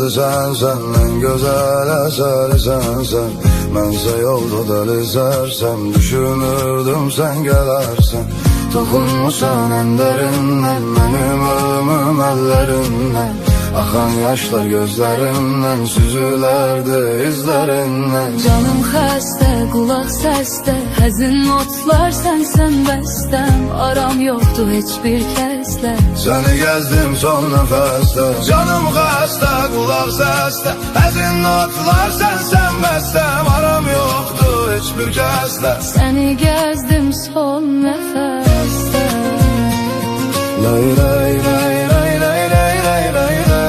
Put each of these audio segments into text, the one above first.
derdi sensen, en güzel eseri sensen. Mənsə yolda deli sersem, düşünürdüm sen gelersen. Dokunmusan en derinden, benim ölümüm ellerinden. Akan yaşlar gözlerimden, süzülerdi izlerinden. Canım xəstə, qulaq səsdə, həzin notlar sənsən bəstəm. Aram yoxdur heç bir kəslə, seni gezdim son nefeste. Canım xəstə, qulaq səsdə, həzin notlar sənsən bəstəm. Aram yoxdur heç bir kəslə, səni gəzdim son nəfəsdə. lay lay lay lay lay lay lay lay lay.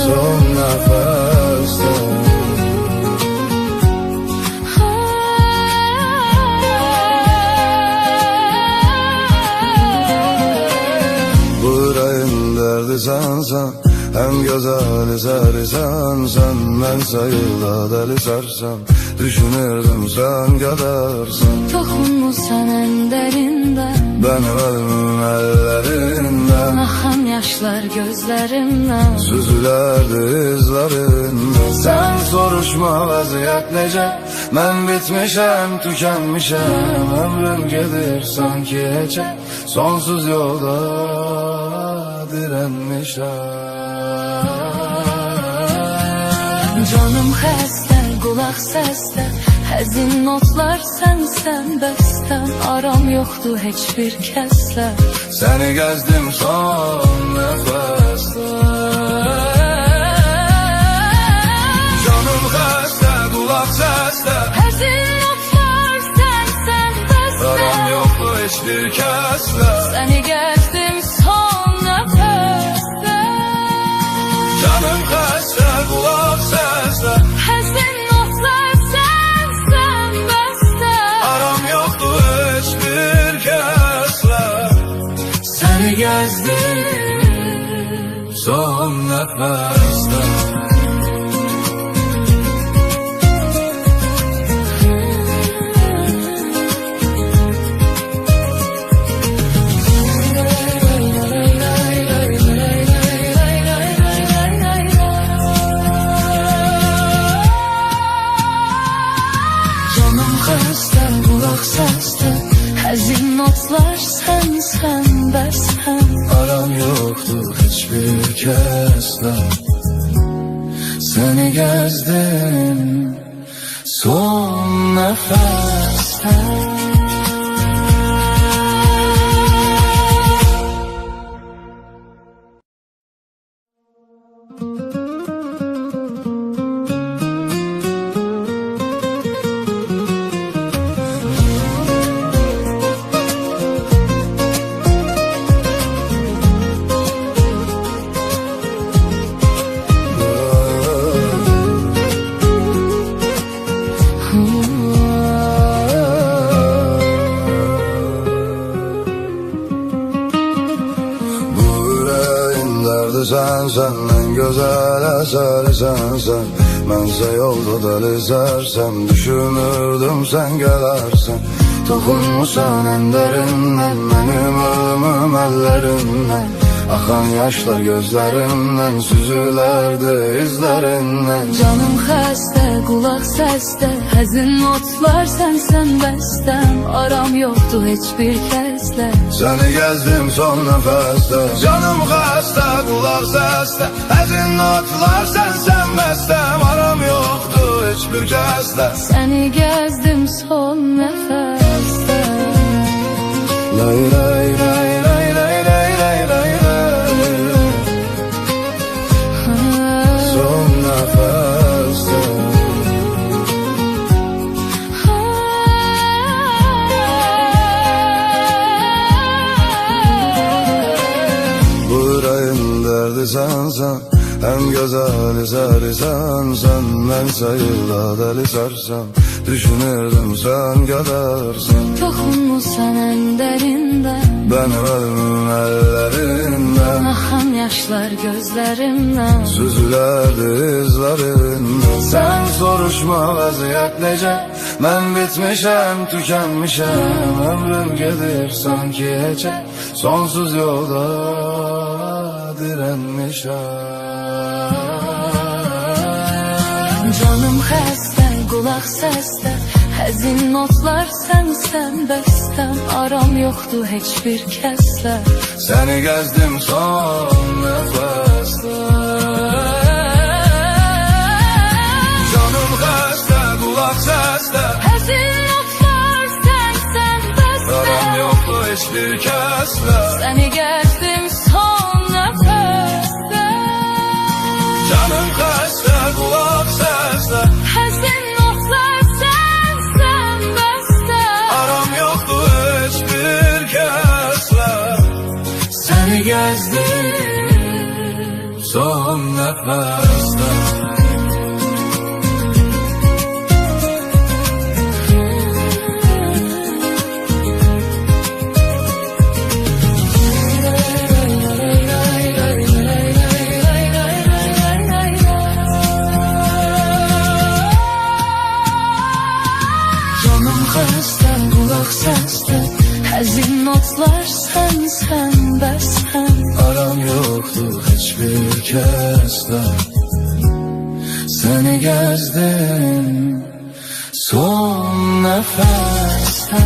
Son nefeste. Bu yüreğin derdi sensen, en güzel eseri sensen. Ben sayıda deli sersem, düşünürdüm sen gidersen. Toxunmusan ən dərindən, Benim ölümüm ellerinden. axan yaşlar gözlərimdən. Süzülerdi izlerinden. Sen soruşma vaziyet nece, ben bitmişem, tükenmişem. Ömrüm gelir sanki hece, sonsuz yolda direnmişem. Canım xəstə, qulaq səsdə, həzin notlar sənsən bəstəm. Aram yoxdur heç bir kəslə, Seni gezdim son nefeste. Canım xəstə, qulaq səsdə, həzin notlar sənsən bəstəm. aram yoxdur heç bir kəslə. Səni gəzdim son nəfəsdə. Canım xəstə, qulaq səsdə, Həzin notlar sənsən bəstəm. aram yoxdur heç bir kəslə. Səni gəzdim son nəfəsdə. Canım xəstə, qulaq səsdə, həzin notlar sənsən bəstəm. Aram yoxdur heç bir kəslə. Səni gəzdim son nəfəsdə. Sensen, en güzel eseri sensen. Bense yolda deli sersem, düşünürdüm sen gelersen. Dokunmusan en derinden, benim ölümüm ellerinden. Akan yaşlar gözlerimden, süzülerdi izlerinden. Canım xəstə, qulaq səsdə, həzin notlar sənsən bəstəm. Aram yoxdur heç bir kəslə, Seni gezdim son nefeste. Canım xəstə, qulaq səsdə, həzin notlar sənsən bəstəm. Aram yoxdur heç bir kəslə, səni gəzdim son nəfəsdə. lay lay lay lay lay lay lay lay lay. Son nefeste. Bu yüreğin derdi sensen, en güzel eseri sensen. Ben sayıda deli sersem, düşünürdüm sen gidersen. Toxunmusan ən dərindən, Benim ölümüm ellerinden. axan yaşlar gözlərimdən. Süzülerdi izlerinden. Sen soruşma vaziyet nece, ben bitmişem, tükenmişem. Ömrüm gelir sanki hece, sonsuz yolda diren. Canım xəstə, qulaq səsdə, həzin notlar sənsən bəstəm. Aram yoxdur heç bir kəslə. Səni gəzdim son nəfəsdə. Canım xəstə, qulaq səsdə, Həzin notlar sənsən bəstəm. aram yoxdur heç bir kəslə. Səni gəzdim son nəfəsdə. Canım xəstə, qulaq səsdə, Həzin notlar sənsən bəstəm. aram yoxdur heç bir kəslə. Səni gəzdim son nəfəsdə. Canım xəstə, qulaq səsdə, həzin notlar sənsən bəstəm. Aram yoxdur heç bir kəslə. Səni gəzdim son nəfəsdə.